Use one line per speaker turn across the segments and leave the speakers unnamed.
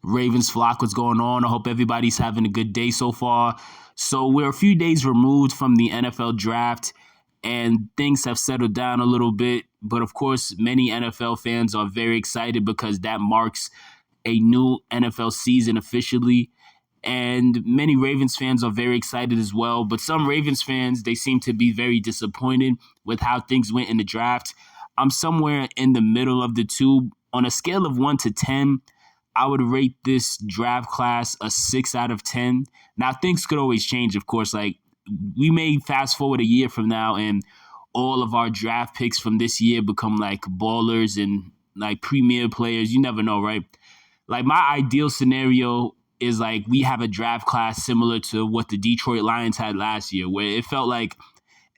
Ravens flock, what's going on? I hope everybody's having a good day so far. So we're a few days removed from the NFL draft, and things have settled down a little bit. But of course, many NFL fans are very excited because that marks a new NFL season officially. And many Ravens fans are very excited as well. But some Ravens fans, they seem to be very disappointed with how things went in the draft. I'm somewhere in the middle of the two. On a scale of 1 to 10, I would rate this draft class a 6 out of 10. Now, things could always change, of course. Like, we may fast forward a year from now and all of our draft picks from this year become like ballers and like premier players. You never know, right? Like, my ideal scenario is like we have a draft class similar to what the Detroit Lions had last year, where it felt like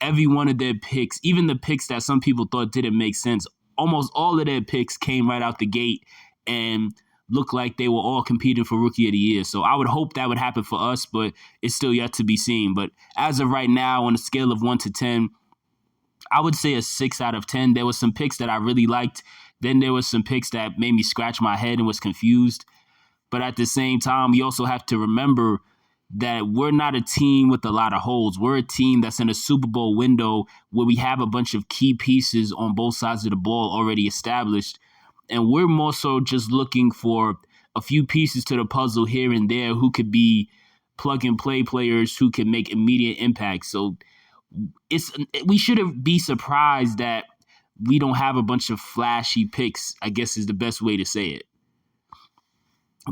every one of their picks, even the picks that some people thought didn't make sense, almost all of their picks came right out the gate and looked like they were all competing for Rookie of the Year. So I would hope that would happen for us, but it's still yet to be seen. But as of right now, on a scale of 1 to 10, I would say a 6 out of 10. There were some picks that I really liked. Then there was some picks that made me scratch my head and was confused. But at the same time, we also have to remember that we're not a team with a lot of holes. We're a team that's in a Super Bowl window where we have a bunch of key pieces on both sides of the ball already established. And we're more so just looking for a few pieces to the puzzle here and there who could be plug-and-play players who can make immediate impact. So we shouldn't be surprised that we don't have a bunch of flashy picks, I guess is the best way to say it.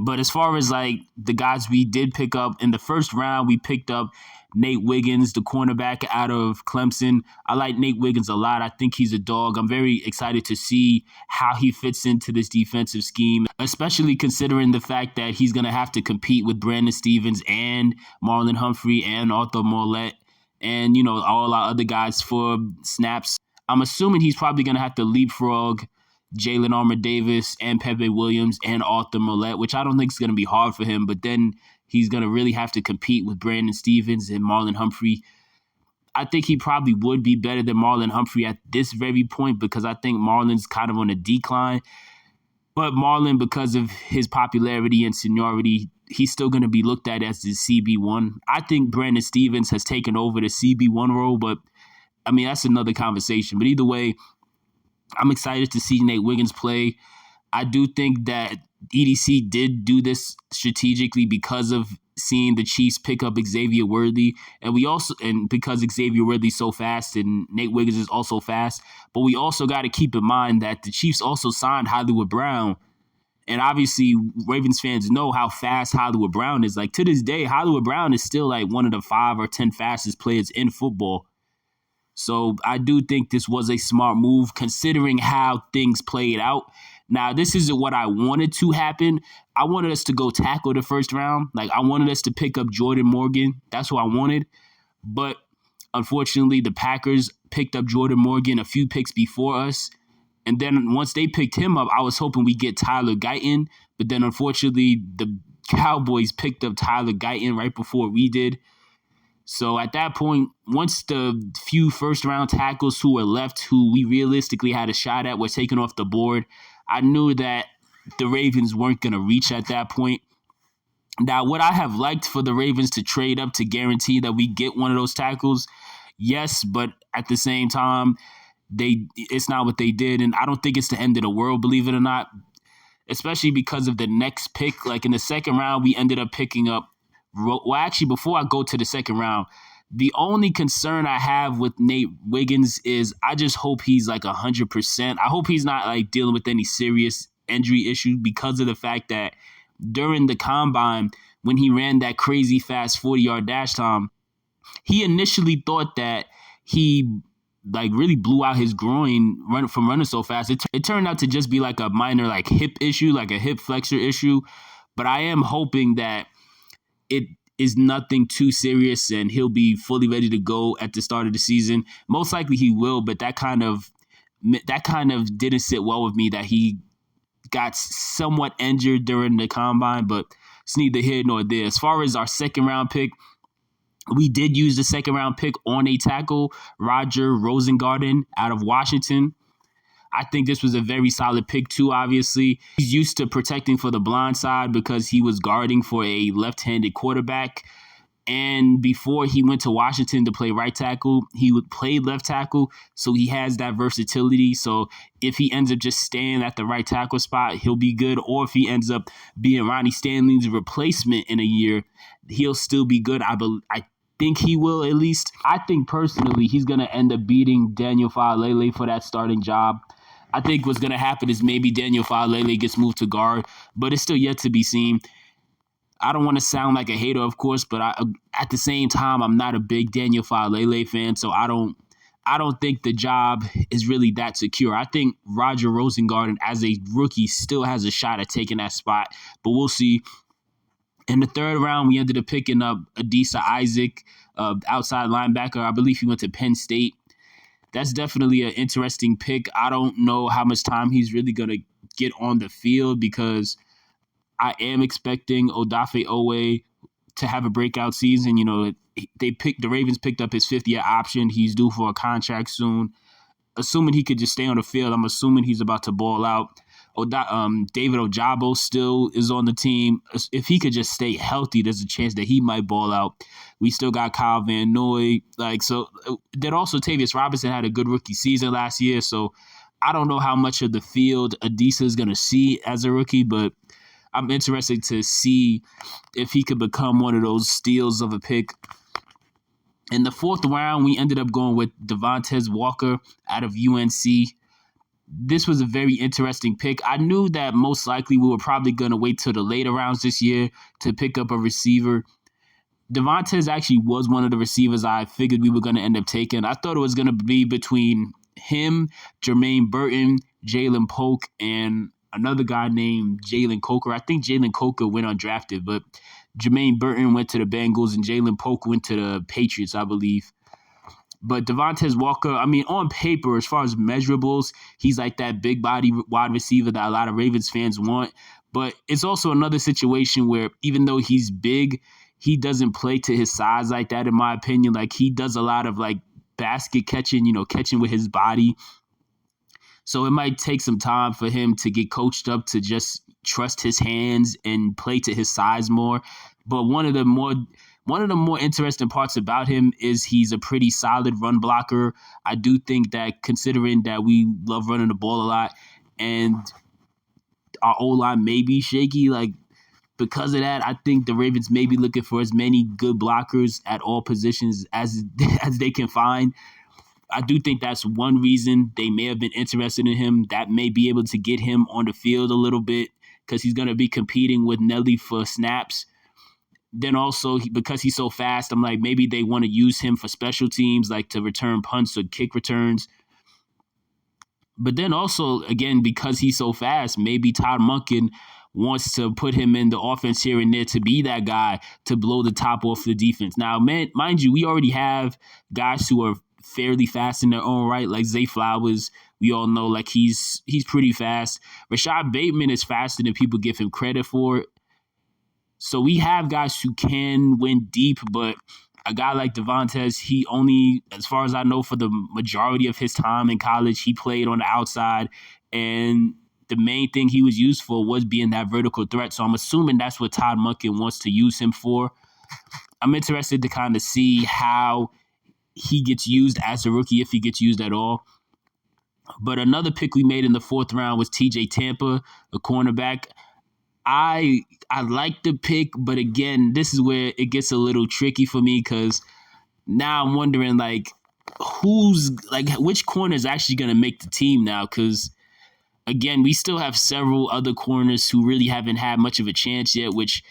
But as far as like the guys we did pick up in the first round, we picked up Nate Wiggins, the cornerback out of Clemson. I like Nate Wiggins a lot. I think he's a dog. I'm very excited to see how he fits into this defensive scheme, especially considering the fact that he's going to have to compete with Brandon Stevens and Marlon Humphrey and Arthur Morlett and, you know, all our other guys for snaps. I'm assuming he's probably going to have to leapfrog Jalen Armour-Davis and Pepe Williams and Arthur Morlett, which I don't think is going to be hard for him. But then he's going to really have to compete with Brandon Stevens and Marlon Humphrey. I think he probably would be better than Marlon Humphrey at this very point because I think Marlon's kind of on a decline. But Marlon, because of his popularity and seniority, he's still going to be looked at as the CB1. I think Brandon Stevens has taken over the CB1 role, but I mean, that's another conversation. But either way, I'm excited to see Nate Wiggins play. I do think that EDC did do this strategically because of seeing the Chiefs pick up Xavier Worthy, and because Xavier Worthy's so fast and Nate Wiggins is also fast. But we also got to keep in mind that the Chiefs also signed Hollywood Brown, and obviously Ravens fans know how fast Hollywood Brown is. Like, to this day, Hollywood Brown is still like one of the 5 or 10 fastest players in football. So I do think this was a smart move considering how things played out. Now, this isn't what I wanted to happen. I wanted us to go tackle the first round. Like, I wanted us to pick up Jordan Morgan. That's what I wanted. But unfortunately, the Packers picked up Jordan Morgan a few picks before us. And then once they picked him up, I was hoping we get Tyler Guyton. But then unfortunately, the Cowboys picked up Tyler Guyton right before we did. So at that point, once the few first-round tackles who were left, who we realistically had a shot at, were taken off the board, I knew that the Ravens weren't going to reach at that point. Now, would I have liked for the Ravens to trade up to guarantee that we get one of those tackles? Yes, but at the same time, it's not what they did, and I don't think it's the end of the world, believe it or not, especially because of the next pick. Like, in the second round, we ended up picking up well, actually, before I go to the second round, the only concern I have with Nate Wiggins is I just hope he's like 100%. I hope he's not like dealing with any serious injury issue because of the fact that during the combine, when he ran that crazy fast 40-yard dash time, he initially thought that he like really blew out his groin running so fast. It turned out to just be like a minor like hip issue, like a hip flexor issue. But I am hoping that it is nothing too serious and he'll be fully ready to go at the start of the season. Most likely he will, but that kind of didn't sit well with me that he got somewhat injured during the combine, but it's neither here nor there. As far as our second round pick, we did use the second round pick on a tackle, Roger Rosengarten out of Washington. I think this was a very solid pick too, obviously. He's used to protecting for the blind side because he was guarding for a left-handed quarterback. And before he went to Washington to play right tackle, he would play left tackle. So he has that versatility. So if he ends up just staying at the right tackle spot, he'll be good. Or if he ends up being Ronnie Stanley's replacement in a year, he'll still be good. I think he will, at least. I think personally he's going to end up beating Daniel Faalele for that starting job. I think what's going to happen is maybe Daniel Faalele gets moved to guard, but it's still yet to be seen. I don't want to sound like a hater, of course, but at the same time, I'm not a big Daniel Faalele fan, so I don't think the job is really that secure. I think Roger Rosengarten, as a rookie, still has a shot at taking that spot, but we'll see. In the third round, we ended up picking up Adisa Isaac, outside linebacker. I believe he went to Penn State. That's definitely an interesting pick. I don't know how much time he's really going to get on the field because I am expecting Odafe Owe to have a breakout season. You know, the Ravens picked up his 5th-year option. He's due for a contract soon. Assuming he could just stay on the field, I'm assuming he's about to ball out. David Ojabo still is on the team. If he could just stay healthy, there's a chance that he might ball out. We still got Kyle Van Noy. Then also Tavius Robinson had a good rookie season last year, so I don't know how much of the field Adisa is going to see as a rookie, but I'm interested to see if he could become one of those steals of a pick. In the 4th round, we ended up going with Devontez Walker out of UNC. This was a very interesting pick. I knew that most likely we were probably going to wait till the later rounds this year to pick up a receiver. Devontez actually was one of the receivers I figured we were going to end up taking. I thought it was going to be between him, Jermaine Burton, Jalen Polk, and another guy named Jalen Coker. I think Jalen Coker went undrafted, but Jermaine Burton went to the Bengals and Jalen Polk went to the Patriots, I believe. But Devontez Walker, I mean, on paper, as far as measurables, he's like that big body wide receiver that a lot of Ravens fans want. But it's also another situation where even though he's big, he doesn't play to his size like that, in my opinion. Like, he does a lot of basket catching, catching with his body. So it might take some time for him to get coached up to just trust his hands and play to his size more. But one of the more interesting parts about him is he's a pretty solid run blocker. I do think that, considering that we love running the ball a lot and our O-line may be shaky, because of that, I think the Ravens may be looking for as many good blockers at all positions as they can find. I do think that's one reason they may have been interested in him. That may be able to get him on the field a little bit because he's going to be competing with Nelly for snaps. Then also, because he's so fast, I'm like, maybe they want to use him for special teams, like to return punts or kick returns. But then also, again, because he's so fast, maybe Todd Monken wants to put him in the offense here and there to be that guy to blow the top off the defense. Now, mind you, we already have guys who are fairly fast in their own right, like Zay Flowers. We all know he's pretty fast. Rashad Bateman is faster than people give him credit for. So we have guys who can win deep, but a guy like Devontez, he only, as far as I know, for the majority of his time in college, he played on the outside, and the main thing he was used for was being that vertical threat. So I'm assuming that's what Todd Monken wants to use him for. I'm interested to kind of see how he gets used as a rookie, if he gets used at all. But another pick we made in the 4th round was TJ Tampa, a cornerback. I like the pick, but again, this is where it gets a little tricky for me because now I'm wondering which corner is actually going to make the team now, because again, we still have several other corners who really haven't had much of a chance yet, which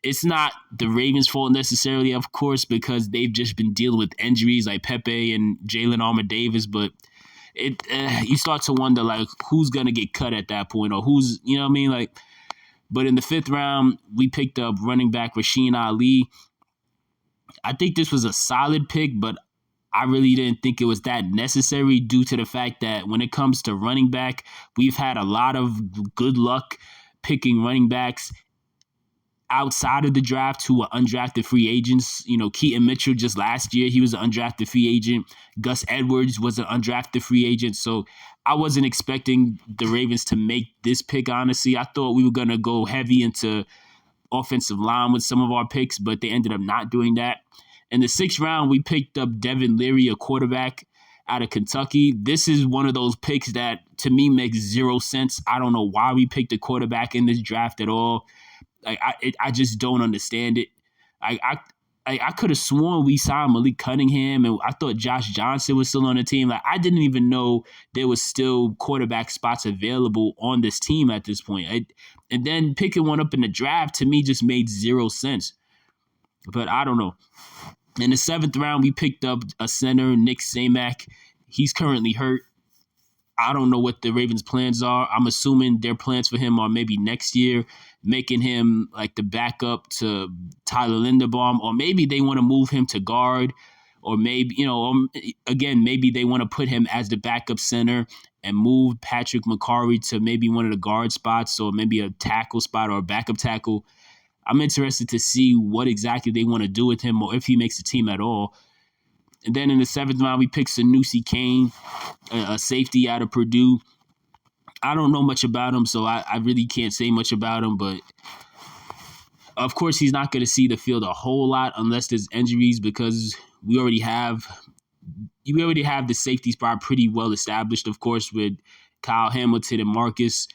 it's not the Ravens' fault necessarily, of course, because they've just been dealing with injuries like Pepe and Jalen Armour-Davis, but you start to wonder who's going to get cut at that point, or who's, you know what I mean? But in the 5th round, we picked up running back Rasheen Ali. I think this was a solid pick, but I really didn't think it was that necessary due to the fact that when it comes to running back, we've had a lot of good luck picking running backs outside of the draft who were undrafted free agents. Keaton Mitchell just last year, he was an undrafted free agent. Gus Edwards was an undrafted free agent. So I wasn't expecting the Ravens to make this pick, honestly. I thought we were going to go heavy into offensive line with some of our picks, but they ended up not doing that. In the 6th round, we picked up Devin Leary, a quarterback out of Kentucky. This is one of those picks that, to me, makes zero sense. I don't know why we picked a quarterback in this draft at all. I just don't understand it. I could have sworn we signed Malik Cunningham, and I thought Josh Johnson was still on the team. Like, I didn't even know there was still quarterback spots available on this team at this point. And then picking one up in the draft, to me, just made zero sense. But I don't know. In the 7th round, we picked up a center, Nick Samak. He's currently hurt. I don't know what the Ravens' plans are. I'm assuming their plans for him are maybe next year, making him like the backup to Tyler Linderbaum, or maybe they want to move him to guard, or maybe, again, maybe they want to put him as the backup center and move Patrick McCarry to maybe one of the guard spots, or maybe a tackle spot or a backup tackle. I'm interested to see what exactly they want to do with him, or if he makes the team at all. And then in the 7th round, we picked Sanusi Kane, a safety out of Purdue. I don't know much about him, so I really can't say much about him. But, of course, he's not going to see the field a whole lot unless there's injuries, because we already have the safety spot pretty well established, of course, with Kyle Hamilton and Marcus.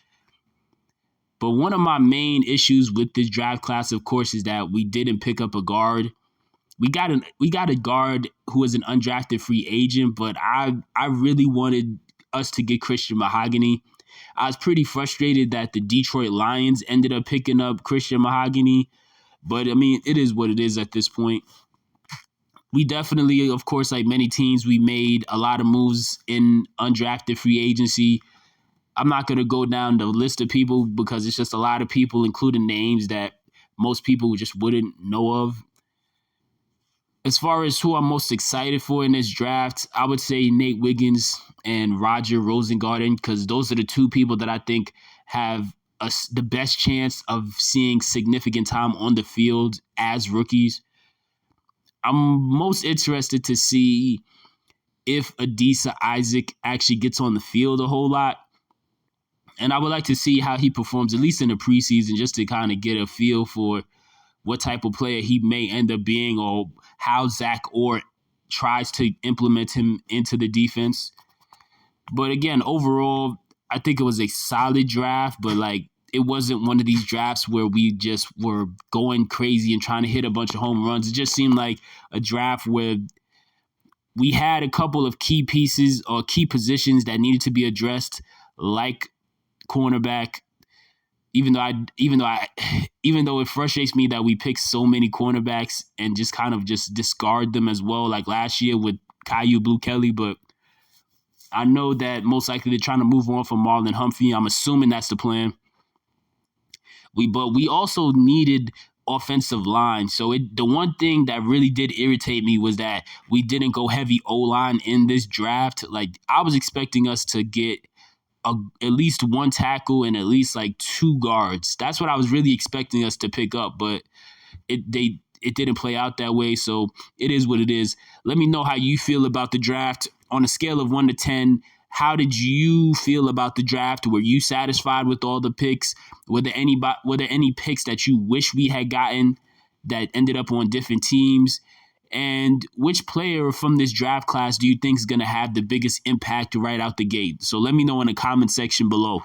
But one of my main issues with this draft class, of course, is that we didn't pick up a guard. We got a guard who was an undrafted free agent, but I really wanted us to get Christian Mahogany. I was pretty frustrated that the Detroit Lions ended up picking up Christian Mahogany, but I mean, it is what it is at this point. We definitely, of course, like many teams, we made a lot of moves in undrafted free agency. I'm not going to go down the list of people because it's just a lot of people, including names that most people just wouldn't know of. As far as who I'm most excited for in this draft, I would say Nate Wiggins and Roger Rosengarten, because those are the two people that I think have the best chance of seeing significant time on the field as rookies. I'm most interested to see if Adisa Isaac actually gets on the field a whole lot. And I would like to see how he performs, at least in the preseason, just to kind of get a feel for what type of player he may end up being, or how Zach Orr tries to implement him into the defense. But again, overall, I think it was a solid draft, but like, it wasn't one of these drafts where we just were going crazy and trying to hit a bunch of home runs. It just seemed like a draft where we had a couple of key pieces or key positions that needed to be addressed, like cornerback. Even though it frustrates me that we pick so many cornerbacks and just kind of just discard them as well, like last year with Caillou Blue Kelly, but I know that most likely they're trying to move on from Marlon Humphrey. I'm assuming that's the plan. But we also needed offensive line. So the one thing that really did irritate me was that we didn't go heavy O-line in this draft. Like, I was expecting us to get at least one tackle and at least like 2 guards. That's what I was really expecting us to pick up, but it didn't play out that way. So it is what it is. Let me know how you feel about the draft on a scale of 1 to 10. How did you feel about the draft? Were you satisfied with all the picks? Were there any picks that you wish we had gotten that ended up on different teams? And which player from this draft class do you think is going to have the biggest impact right out the gate? So let me know in the comment section below.